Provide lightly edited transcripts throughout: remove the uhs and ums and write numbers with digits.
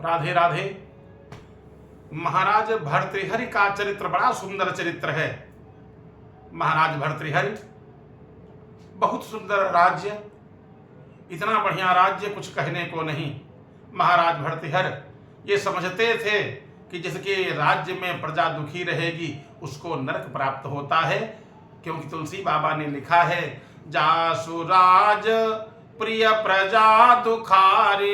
राधे राधे। महाराज भर्तृहरि का चरित्र बड़ा सुंदर चरित्र है। महाराज भर्तृहरि, बहुत सुंदर राज्य, इतना बढ़िया राज्य कुछ कहने को नहीं। महाराज भर्तृहरि ये समझते थे कि जिसके राज्य में प्रजा दुखी रहेगी उसको नरक प्राप्त होता है, क्योंकि तुलसी बाबा ने लिखा है, जासु राज प्रिय प्रजा दुखारी,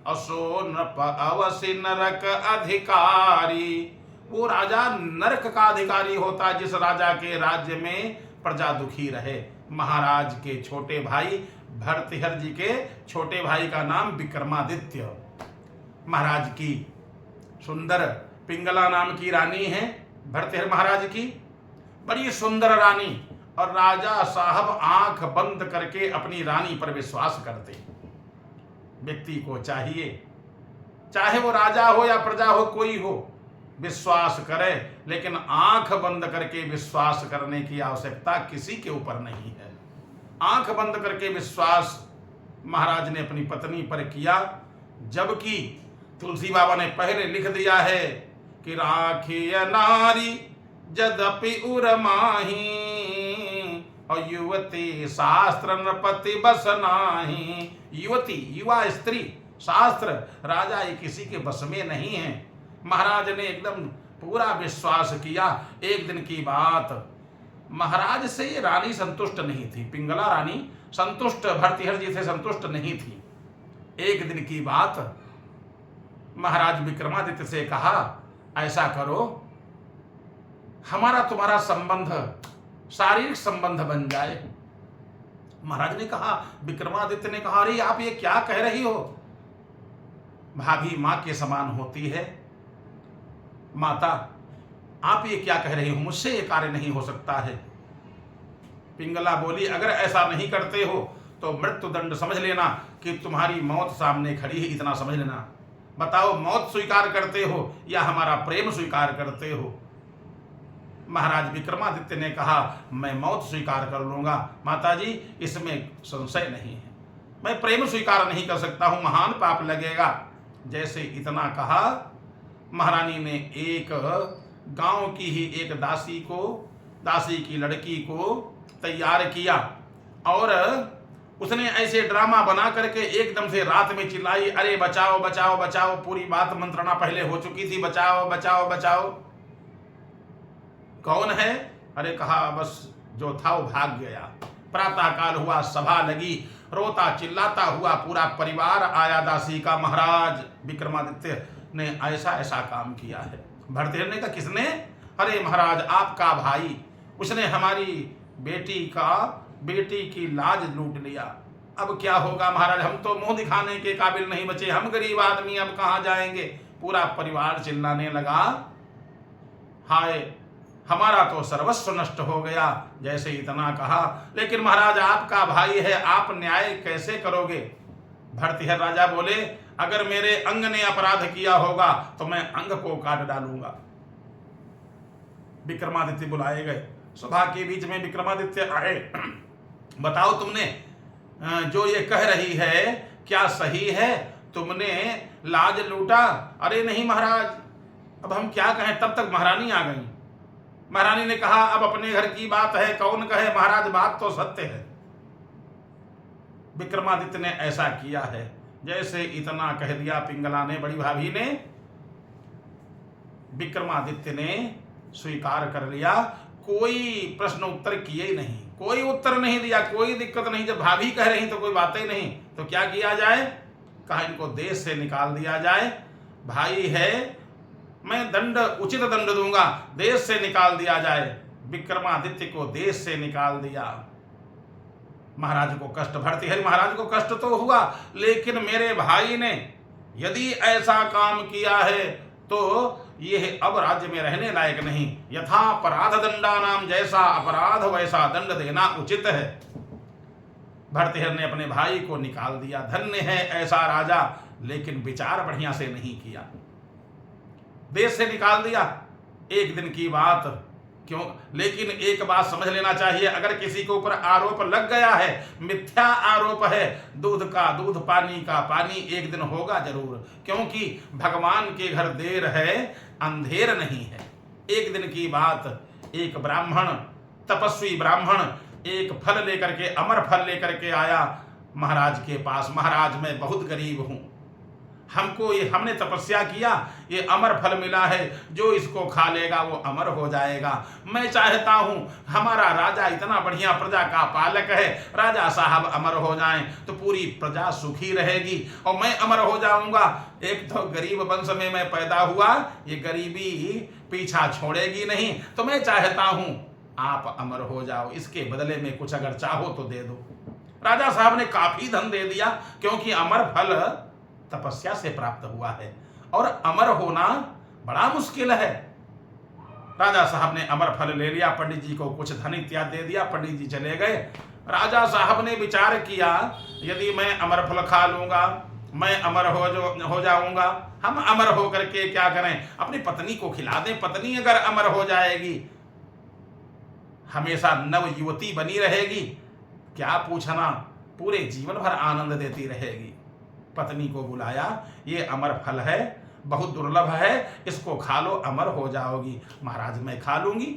असो नृप अवसि नरक अधिकारी। वो राजा नरक का अधिकारी होता है जिस राजा के राज्य में प्रजा दुखी रहे। महाराज के छोटे भाई भर्तृहरि जी के छोटे भाई का नाम विक्रमादित्य। महाराज की सुंदर पिंगला नाम की रानी है भर्तृहरि महाराज की, बड़ी सुंदर रानी। और राजा साहब आंख बंद करके अपनी रानी पर विश्वास करते। व्यक्ति को चाहिए, चाहे वो राजा हो या प्रजा हो, कोई हो, विश्वास करे, लेकिन आंख बंद करके विश्वास करने की आवश्यकता किसी के ऊपर नहीं है। आंख बंद करके विश्वास महाराज ने अपनी पत्नी पर किया, जबकि तुलसी बाबा ने पहले लिख दिया है कि राखिय नारी जदपि उरमाही, और युवती शास्त्र नृपति बस नाही। युवती, युवा स्त्री, शास्त्र, राजा ये किसी के बस में नहीं है। महाराज ने एकदम पूरा विश्वास किया। एक दिन की बात, महाराज से ये रानी संतुष्ट नहीं थी, पिंगला रानी संतुष्ट भर्तृहरि जी से संतुष्ट नहीं थी। एक दिन की बात, महाराज विक्रमादित्य से कहा, ऐसा करो, हमारा तुम्हारा संबंध शारीरिक संबंध बन जाए। महाराज ने कहा, विक्रमादित्य ने कहा, अरे आप ये क्या कह रही हो? भाभी मां के समान होती है। माता, आप ये क्या कह रही हो? मुझसे ये कार्य नहीं हो सकता है। पिंगला बोली, अगर ऐसा नहीं करते हो तो मृत्यु दंड समझ लेना कि तुम्हारी मौत सामने खड़ी है, इतना समझ लेना। बताओ, मौत स्वीकार करते हो या हमारा प्रेम स्वीकार करते हो? महाराज विक्रमादित्य ने कहा, मैं मौत स्वीकार कर लूंगा माताजी, इसमें संशय नहीं है। मैं प्रेम स्वीकार नहीं कर सकता हूं, महान पाप लगेगा। जैसे इतना कहा, महारानी ने एक गांव की ही एक दासी को, दासी की लड़की को तैयार किया, और उसने ऐसे ड्रामा बना करके एकदम से रात में चिल्लाई, अरे बचाओ बचाओ बचाओ। पूरी बात मंत्रणा पहले हो चुकी थी, बचाओ बचाओ बचाओ। कौन है? अरे कहा, बस जो था वो भाग गया। प्रातः काल हुआ, सभा लगी, रोता चिल्लाता हुआ पूरा परिवार आया दासी का। महाराज विक्रमादित्य ने ऐसा ऐसा काम किया है। भर्तृहरि ने कहा, किसने? अरे महाराज, आपका भाई, उसने हमारी बेटी की लाज लूट लिया। अब क्या होगा महाराज? हम तो मुंह दिखाने के काबिल नहीं बचे, हम गरीब आदमी अब कहाँ जाएंगे? पूरा परिवार चिल्लाने लगा, हाय हमारा तो सर्वस्व नष्ट हो गया। जैसे इतना कहा, लेकिन महाराज आपका भाई है, आप न्याय कैसे करोगे? भर्तृहरि राजा बोले, अगर मेरे अंग ने अपराध किया होगा तो मैं अंग को काट डालूंगा। विक्रमादित्य बुलाए गए, सभा के बीच में विक्रमादित्य आए। बताओ, तुमने जो ये कह रही है क्या सही है? तुमने लाज लूटा? अरे नहीं महाराज, अब हम क्या कहें? तब तक महारानी आ गई। महारानी ने कहा, अब अपने घर की बात है, कौन कहे? महाराज, बात तो सत्य है। विक्रमादित्य ने ऐसा किया है। जैसे इतना कह दिया पिंगला ने, बड़ी भाभी ने, विक्रमादित्य ने स्वीकार कर लिया। कोई प्रश्न उत्तर किए ही नहीं, कोई उत्तर नहीं दिया, कोई दिक्कत नहीं। जब भाभी कह रही तो कोई बात ही नहीं, तो क्या किया जाए? कहा, इनको देश से निकाल दिया जाए। भाई है, मैं दंड, उचित दंड दूंगा, देश से निकाल दिया जाए। विक्रमादित्य को देश से निकाल दिया। महाराज को कष्ट, भर्तृहरि महाराज को कष्ट तो हुआ, लेकिन मेरे भाई ने यदि ऐसा काम किया है तो यह अब राज्य में रहने लायक नहीं। यथा अपराध दंडा नाम, जैसा अपराध वैसा दंड देना उचित है। भर्तृहरि ने अपने भाई को निकाल दिया। धन्य है ऐसा राजा, लेकिन विचार बढ़िया से नहीं किया, देश से निकाल दिया। एक दिन की बात, क्यों? लेकिन एक बात समझ लेना चाहिए, अगर किसी के ऊपर आरोप लग गया है, मिथ्या आरोप है, दूध का दूध पानी का पानी एक दिन होगा जरूर, क्योंकि भगवान के घर देर है अंधेर नहीं है। एक दिन की बात, एक ब्राह्मण, तपस्वी ब्राह्मण एक फल लेकर के, अमर फल लेकर के आया महाराज के पास। महाराज मैं बहुत गरीब हूं, हमने तपस्या किया, ये अमर फल मिला है, जो इसको खा लेगा वो अमर हो जाएगा। मैं चाहता हूं हमारा राजा इतना बढ़िया प्रजा का पालक है, राजा साहब अमर हो जाएं तो पूरी प्रजा सुखी रहेगी और मैं अमर हो जाऊंगा। एक तो गरीब वंश में मैं पैदा हुआ, ये गरीबी पीछा छोड़ेगी नहीं, तो मैं चाहता हूं आप अमर हो जाओ, इसके बदले में कुछ अगर चाहो तो दे दो। राजा साहब ने काफी धन दे दिया, क्योंकि अमर फल तपस्या से प्राप्त हुआ है और अमर होना बड़ा मुश्किल है। राजा साहब ने अमर फल ले लिया, पंडित जी को कुछ धन इत्यादि दे दिया, पंडित जी चले गए। राजा साहब ने विचार किया, यदि मैं अमर फल खा लूंगा मैं अमर हो जाऊंगा। हम अमर हो करके क्या करें, अपनी पत्नी को खिला दें, पत्नी अगर अमर हो जाएगी हमेशा नव युवती बनी रहेगी, क्या पूछना, पूरे जीवन भर आनंद देती रहेगी। पत्नी को बुलाया, ये अमर फल है, बहुत दुर्लभ है, इसको खा लो, अमर हो जाओगी। महाराज मैं खा लूंगी,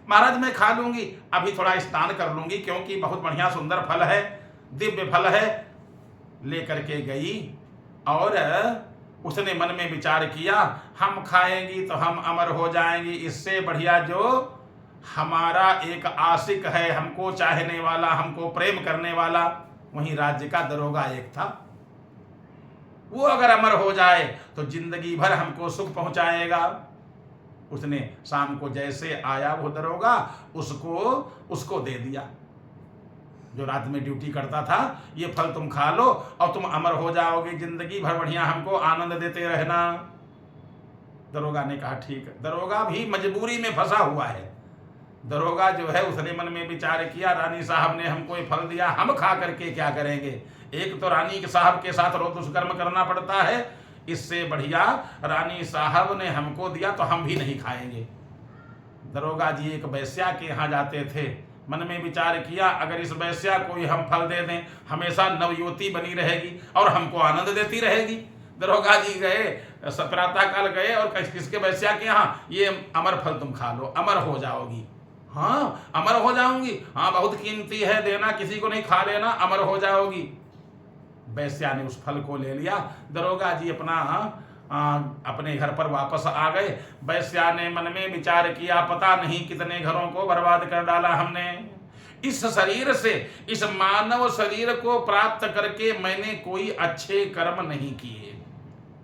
महाराज मैं खा लूंगी, अभी थोड़ा स्नान कर लूंगी, क्योंकि बहुत बढ़िया सुंदर फल है, दिव्य फल है। लेकर के गई और उसने मन में विचार किया, हम खाएंगी तो हम अमर हो जाएंगी, इससे बढ़िया जो हमारा एक आशिक है, हमको चाहने वाला, हमको प्रेम करने वाला, वहीं राज्य का दरोगा एक था, वो अगर अमर हो जाए तो जिंदगी भर हमको सुख पहुंचाएगा। उसने शाम को जैसे आया वो दरोगा, उसको दे दिया, जो रात में ड्यूटी करता था, ये फल तुम खा लो और तुम अमर हो जाओगे, जिंदगी भर बढ़िया हमको आनंद देते रहना। दरोगा ने कहा ठीक है। दरोगा भी मजबूरी में फंसा हुआ है। दरोगा जो है उसने मन में विचार किया, रानी साहब ने हमको ये फल दिया, हम खा करके क्या करेंगे, एक तो रानी के साहब के साथ रोज दुष्कर्म करना पड़ता है, इससे बढ़िया रानी साहब ने हमको दिया तो हम भी नहीं खाएंगे। दरोगा जी एक वैश्या के यहाँ जाते थे, मन में विचार किया, अगर इस वैश्या को हम फल दे दें हमेशा नवयुवती बनी रहेगी और हमको आनंद देती रहेगी। दरोगा जी गए, प्रातः काल गए और किसके वैश्या के यहाँ, ये अमर फल तुम खा लो, अमर हो जाओगी। हाँ अमर हो जाऊंगी, हाँ बहुत कीमती है, देना, किसी को नहीं, खा लेना, अमर हो जाओगी। वैश्या ने उस फल को ले लिया। दरोगा जी अपने घर पर वापस आ गए। वैश्या ने मन में विचार किया, पता नहीं कितने घरों को बर्बाद कर डाला हमने। इस शरीर से, इस मानव शरीर को प्राप्त करके मैंने कोई अच्छे कर्म नहीं किए।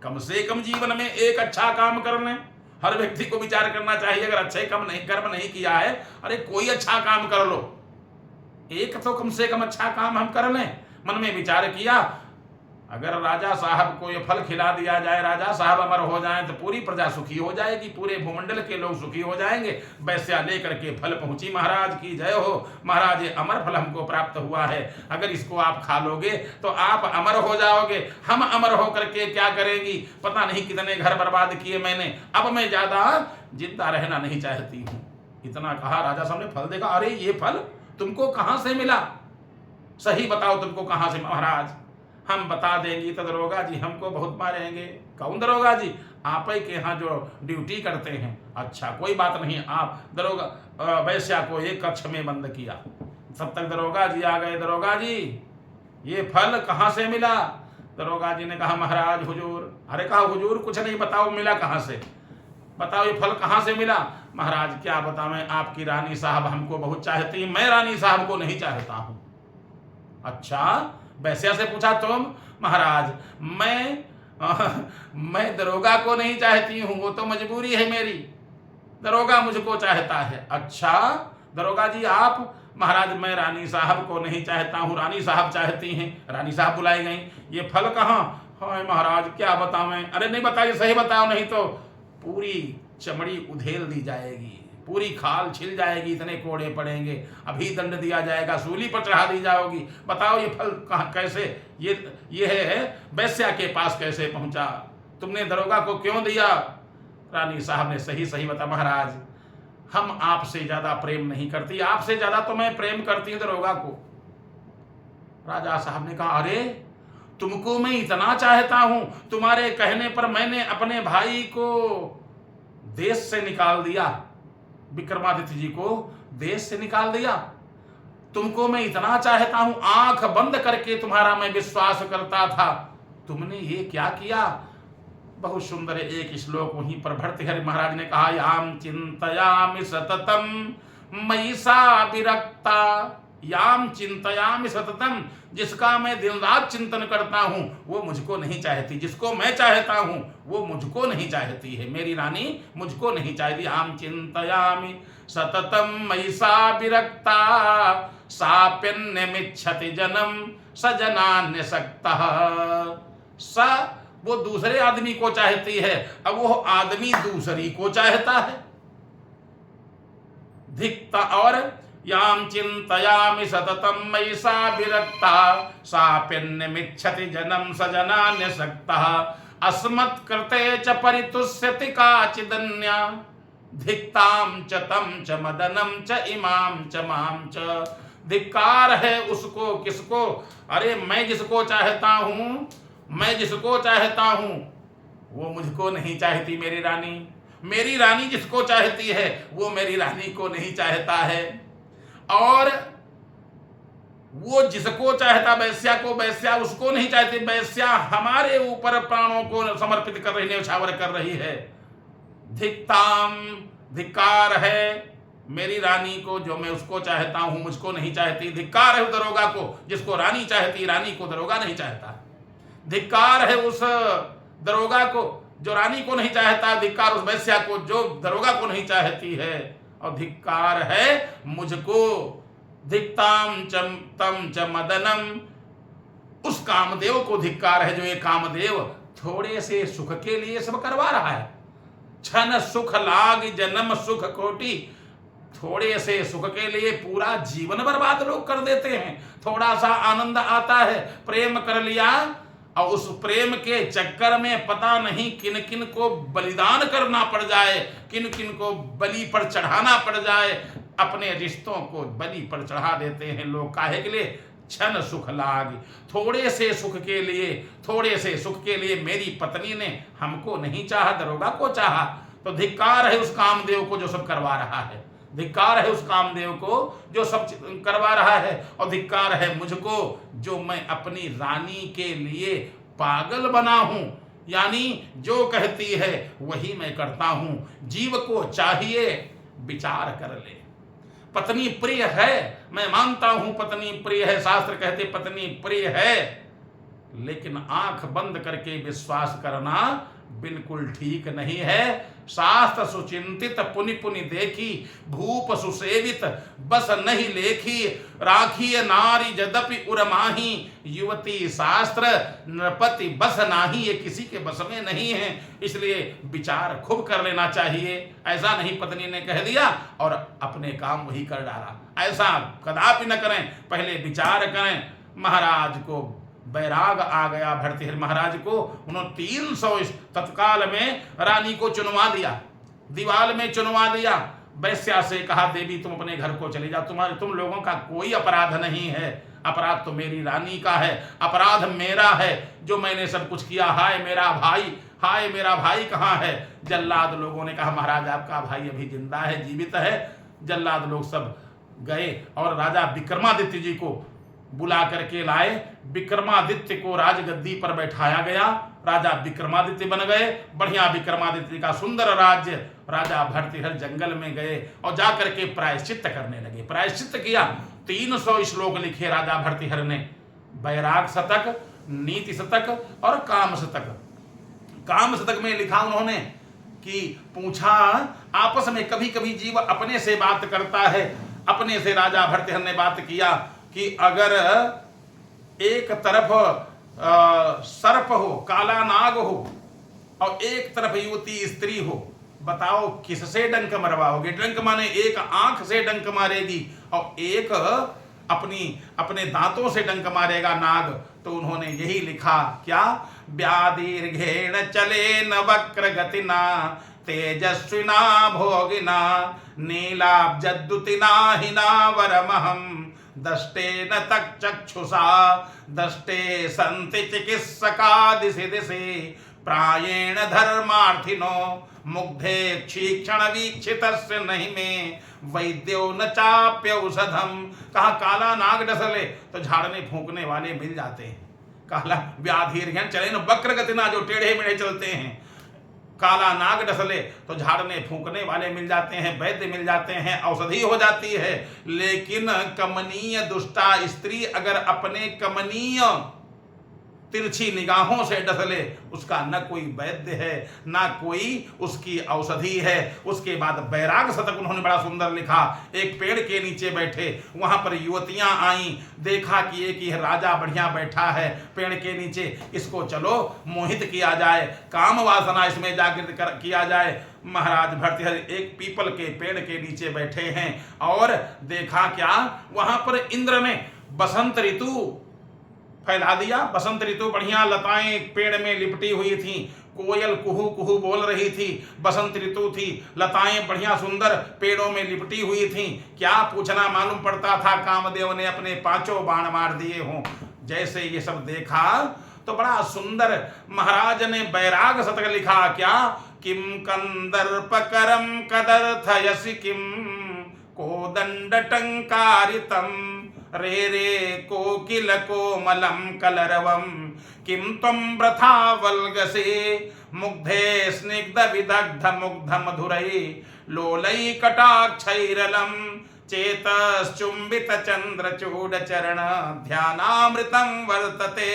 कम से कम जीवन में एक अच्छा काम कर लें। हर व्यक्ति को विचार करना चाहिए, अगर अच्छे कर्म नहीं किया है, अरे कोई अच्छा काम कर लो, एक तो कम से कम अच्छा काम हम कर लें। मन में विचार किया, अगर राजा साहब को ये फल खिला दिया जाए, राजा साहब अमर हो जाएं तो पूरी प्रजा सुखी हो जाएगी, पूरे भूमंडल के लोग सुखी हो जाएंगे। वैश्या लेकर के फल पहुंची, महाराज की जय हो, महाराज ये अमर फल हमको प्राप्त हुआ है, अगर इसको आप खा लोगे तो आप अमर हो जाओगे। हम अमर हो करके क्या करेंगी, पता नहीं कितने घर बर्बाद किए मैंने, अब मैं ज्यादा जिंदा रहना नहीं चाहती हूँ। इतना कहा, राजा साहब ने फल देखा, अरे ये फल तुमको कहाँ से मिला, सही बताओ तुमको कहाँ से। महाराज हम बता देंगी तो दरोगा जी हमको बहुत मारेंगे। कौन दरोगा जी? आप ही के यहाँ जो ड्यूटी करते हैं। अच्छा कोई बात नहीं। आप दरोगा वैश्या को एक कक्ष में बंद किया। तब तक दरोगा जी आ गए। दरोगा जी ये फल कहाँ से मिला? दरोगा जी ने कहा महाराज हुजूर। अरे कहा हुजूर कुछ नहीं, बताओ मिला कहाँ से, बताओ ये फल कहाँ से मिला? महाराज क्या बताएं, आपकी रानी साहब हमको बहुत चाहती, मैं रानी साहब को नहीं चाहता हूँ। अच्छा वैश्या से पूछा तुम? महाराज मैं दरोगा को नहीं चाहती हूँ, वो तो मजबूरी है मेरी, दरोगा मुझको चाहता है। अच्छा दरोगा जी आप? महाराज मैं रानी साहब को नहीं चाहता हूँ, रानी साहब चाहती हैं। रानी साहब बुलाई गई। ये फल कहाँ? हाय महाराज क्या बतावें? अरे नहीं बताइए, सही बताओ, नहीं तो पूरी चमड़ी उधेल दी जाएगी, पूरी खाल छिल जाएगी, इतने कोड़े पड़ेंगे, अभी दंड दिया जाएगा, सूली पर चढ़ा दी जाओगी। बताओ ये फल कहाँ, कैसे, ये है वैश्या के पास कैसे पहुंचा? तुमने दरोगा को क्यों दिया? रानी साहब ने सही सही बता। महाराज हम आपसे ज्यादा प्रेम नहीं करती, आपसे ज्यादा तो मैं प्रेम करती हूं दरोगा को। राजा साहब ने कहा, अरे तुमको मैं इतना चाहता हूं, तुम्हारे कहने पर मैंने अपने भाई को देश से निकाल दिया, विक्रमादित्य जी को देश से निकाल दिया। तुमको मैं इतना चाहता हूं, आंख बंद करके तुम्हारा मैं विश्वास करता था, तुमने ये क्या किया। बहुत सुंदर एक श्लोक वहीं पर भर्तृहरि महाराज ने कहा, याम चिंतयामि सततम मयि सा विरक्ता, याम चिंतयामि सततम, जिसका मैं दिन रात चिंतन करता हूं वो मुझको नहीं चाहती, जिसको मैं चाहता हूं वो मुझको नहीं चाहती है, मेरी रानी मुझको नहीं चाहती। आम चिंतयामि सततम मयि सा विरक्ता, साप्यन्यमिच्छति जनम स जनान्यसक्तः। स वो दूसरे आदमी को चाहती है, अब वो आदमी दूसरी को चाहता है। धिक्ता और याम चिंतयामि सततम मयि सा विरक्ता, साप्यन्यमिच्छति जनम स जनान्यसक्तः, अस्मत्कृते च परितुष्यति काचिदन्या, धिक्ताम च तम च मदनम च इमाम च माम च। धिक्कार है उसको, किसको, अरे मैं जिसको चाहता हूं, मैं जिसको चाहता हूं वो मुझको नहीं चाहती मेरी रानी, मेरी रानी जिसको चाहती है वो मेरी रानी को नहीं चाहता है, और वो जिसको चाहता वैश्या को, वैश्या उसको नहीं चाहती, वैश्या हमारे ऊपर प्राणों को समर्पित कर रही, न्यौछावर कर रही है। धिक्ताम, धिक्कार है मेरी रानी को, जो मैं उसको चाहता हूं मुझको नहीं चाहती। धिक्कार है उस दरोगा को जिसको रानी चाहती, रानी को दरोगा नहीं चाहता। धिक्कार है उस दरोगा को जो रानी को नहीं चाहता, धिक्कार उस वैश्या को जो दरोगा को नहीं चाहती है, और धिक्कार है मुझको। धिक्ताम चम तम च मदनम, उस कामदेव को धिक्कार है जो ये कामदेव थोड़े से सुख के लिए सब करवा रहा है। क्षण सुख लाग जन्म सुख कोटि, थोड़े से सुख के लिए पूरा जीवन बर्बाद लोग कर देते हैं। थोड़ा सा आनंद आता है, प्रेम कर लिया, और उस प्रेम के चक्कर में पता नहीं किन किन को बलिदान करना पड़ जाए, किन किन को बलि पर चढ़ाना पड़ जाए, अपने रिश्तों को बलि पर चढ़ा देते हैं लोग। काहे के लिए? क्षण सुख लाग, थोड़े से सुख के लिए, थोड़े से सुख के लिए मेरी पत्नी ने हमको नहीं चाहा, दरोगा को चाहा। तो धिक्कार है उस कामदेव को जो सब करवा रहा है, धिक्कार है उस कामदेव को जो सब करवा रहा है, और धिक्कार है मुझको जो मैं अपनी रानी के लिए पागल बना हूं। यानी जो कहती है वही मैं करता हूं। जीव को चाहिए विचार कर ले। पत्नी प्रिय है, मैं मानता हूं पत्नी प्रिय है, शास्त्र कहते पत्नी प्रिय है, लेकिन आंख बंद करके विश्वास करना बिल्कुल ठीक नहीं है। शास्त्र सुचिंतित पुनि पुनि देखी, भूप सुसेवित बस नहीं लेखी, राखी नारी जदपि उरमाही, युवती शास्त्र नृपति बस नाही, ये किसी के बस में नहीं है, इसलिए विचार खूब कर लेना चाहिए। ऐसा नहीं पत्नी ने कह दिया और अपने काम वही कर डाला, ऐसा कदापि न करें, पहले विचार करें। महाराज को बैराग आ गया, भर्तृहरि महाराज को, उन्होंने 300 तत्काल में रानी को चुनवा दिया, दीवाल में चुनवा दिया। वैश्या से कहा, देवी तुम अपने घर को चले जाओ, तुम लोगों का कोई अपराध नहीं है, अपराध तो मेरी रानी का है, अपराध मेरा है जो मैंने सब कुछ किया। हाय मेरा भाई, हाय मेरा भाई कहाँ है? जल्लाद लोगों ने कहा, महाराज आपका भाई अभी जिंदा है, जीवित है। जल्लाद लोग सब गए और राजा विक्रमादित्य जी को बुला करके लाए। विक्रमादित्य को राजगद्दी पर बैठाया गया, राजा विक्रमादित्य बन गए। बढ़िया विक्रमादित्य का सुंदर राज्य। राजा भर्तृहरि जंगल में गए और जाकर के प्रायश्चित्त करने लगे। प्रायश्चित्त किया, 300 श्लोक लिखे राजा भर्तृहरि ने, बैराग शतक, नीति शतक और काम शतक। काम शतक में लिखा उन्होंने कि पूछा, आपस में कभी कभी जीव अपने से बात करता है, अपने से राजा भर्तृहरि ने बात किया कि अगर एक तरफ सर्प हो, काला नाग हो, और एक तरफ युवती स्त्री हो, बताओ किससे डंक मरवाओगे? डंक माने एक आंख से डंक मारेगी और एक अपने दांतों से डंक मारेगा नाग। तो उन्होंने यही लिखा, क्या? व्याधिर्घेण चले न वक्र गतिना, तेजस्विना भोगिना नीलाब्जद्युतिना हिना वरमहं दष्टेन तक चक्षुषा दष्टे संति चिकित्सका दिशि दिशि प्रायेण धर्मार्थिनो मुग्धे क्षीक्षण वीक्षितस्य नहीं में वैद्यो न चाप्यौषधम। कहा काला नाग डसले तो झाड़ने फूंकने वाले मिल जाते हैं। काला व्याधिर्घ्यन चले न वक्र गतिना, जो टेढ़े मेढ़े चलते हैं। काला नाग डसले तो झाड़ने फूंकने वाले मिल जाते हैं, वैद्य मिल जाते हैं, औषधि हो जाती है। लेकिन कमनीय दुष्टा स्त्री अगर अपने कमनीय तिरछी निगाहों से डसले, उसका न कोई वैद्य है ना कोई उसकी औषधि है। उसके बाद बैराग शतक उन्होंने बड़ा सुंदर लिखा। एक पेड़ के नीचे बैठे, वहां पर युवतियां आईं, देखा कि एक यह राजा बढ़िया बैठा है पेड़ के नीचे, इसको चलो मोहित किया जाए, काम वासना इसमें जागृत किया जाए। महाराज भर्तृहरि एक पीपल के पेड़ के नीचे बैठे हैं और देखा क्या, वहां पर इंद्र ने बसंत ऋतु फैला दिया। बसंत ऋतु बढ़िया, लताएं पेड़ में लिपटी हुई थी, कोयल कुहू कुहू बोल रही थी, बसंत ऋतु थी, लताएं बढ़िया सुंदर पेड़ों में लिपटी हुई थी। क्या पूछना, मालूम पड़ता था कामदेव ने अपने 5 बाण मार दिए हों। जैसे ये सब देखा तो बड़ा सुंदर महाराज ने बैराग शतक लिखा। क्या, किम कंदर्पकरम कदर्थयसि किम कोदंड टंकारितम रे रे कोकिल कोमलम कलरवम किम त्वं व्रथा वल्गसे मुग्धे स्निग्ध विदग्ध मुग्ध मधुरै लोलै कटाक्षैरलम चेतश्चुंबित चंद्रचूड चरण ध्यानामृतम वर्तते।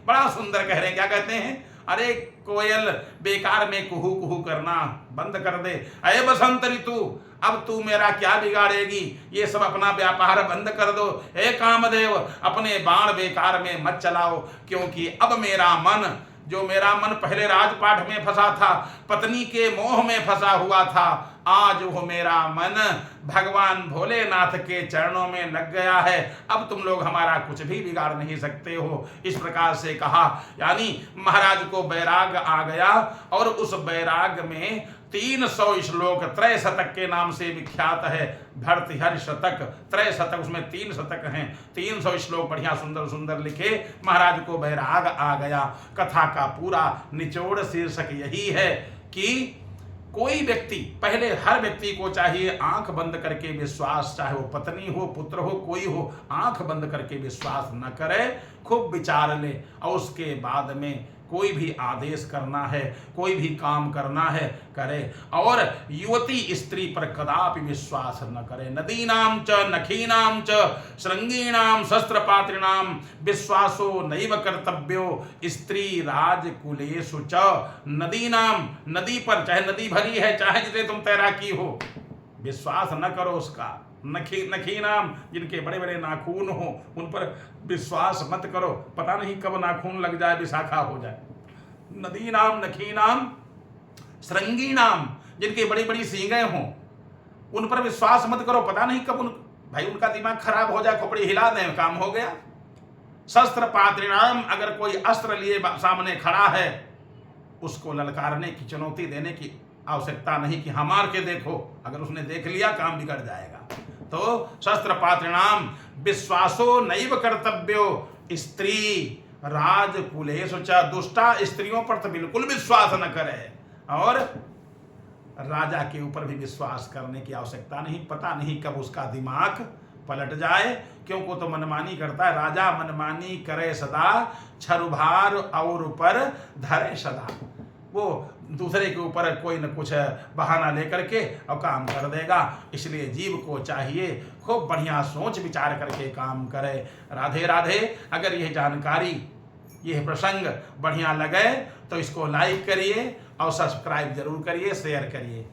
बड़ा सुंदर कह रहे हैं। क्या कहते हैं, अरे कोयल बेकार में कुहू कुहू करना बंद कर दे। अरे बसंत ऋतु, अब तू मेरा क्या बिगाड़ेगी, ये सब अपना व्यापार बंद कर दो। हे कामदेव, अपने बाण बेकार में मत चलाओ, क्योंकि अब मेरा मन, जो मेरा मन पहले राजपाट में फंसा था, पत्नी के मोह में फंसा हुआ था, आज वो मेरा मन भगवान भोलेनाथ के चरणों में लग गया है। अब तुम लोग हमारा कुछ भी बिगाड़ नहीं सकते हो। इस प्रकार से कहा, यानी महाराज को बैराग आ गया और उस बैराग में 300 श्लोक, त्रय शतक के नाम से विख्यात है। भर्तृहरि शतक, त्रय शतक, उसमें 3 शतक हैं। 300 श्लोक बढ़िया सुंदर सुंदर लिखे, महाराज को बैराग आ गया। कथा का पूरा निचोड़ शीर्षक यही है कि कोई व्यक्ति, पहले हर व्यक्ति को चाहिए आंख बंद करके विश्वास, चाहे वो पत्नी हो, पुत्र हो, कोई हो, आंख बंद करके विश्वास न करे, खूब विचार ले और उसके बाद में कोई भी आदेश करना है, कोई भी काम करना है, करे। और युवती स्त्री पर कदापि विश्वास न करे। नदीनां च नखीनां च श्रृंगीणां शस्त्रपात्रिणां विश्वासो नैव कर्तव्यो स्त्री राजकुलेषु च। नदीनां, नदी पर, चाहे नदी भरी है, चाहे जिसे तुम तैराकी हो, विश्वास न करो उसका। नखीनाम, जिनके बड़े बड़े नाखून हो, उन पर विश्वास मत करो, पता नहीं कब नाखून लग जाए, विशाखा हो जाए। नदीनाम नखीनाम श्रृंगीनाम, जिनके बड़ी बड़ी सींगें हों, उन पर विश्वास मत करो, पता नहीं कब भाई उनका दिमाग खराब हो जाए, खोपड़ी हिला दें, काम हो गया। शस्त्र पात्रिणाम, अगर कोई अस्त्र लिए सामने खड़ा है, उसको ललकारने की, चुनौती देने की आवश्यकता नहीं कि हाँ मार के देखो, अगर उसने देख लिया काम बिगड़ जाएगा। तो शस्त्र पात्रिणाम विश्वासो नैव कर्तव्यो स्त्री राजकुलेषु च। दुष्टा स्त्रियों पर तो बिल्कुल विश्वास न करे, और राजा के ऊपर भी विश्वास करने की आवश्यकता नहीं, पता नहीं कब उसका दिमाग पलट जाए, क्योंकि तो मनमानी करता है। राजा मनमानी करे सदा, छरुभार और ऊपर धरे सदा। वो दूसरे के ऊपर कोई न कुछ बहाना लेकर के और काम कर देगा। इसलिए जीव को चाहिए खूब बढ़िया सोच विचार करके काम करे। राधे राधे। अगर यह जानकारी, यह प्रसंग बढ़िया लगे तो इसको लाइक करिए और सब्सक्राइब जरूर करिए, शेयर करिए।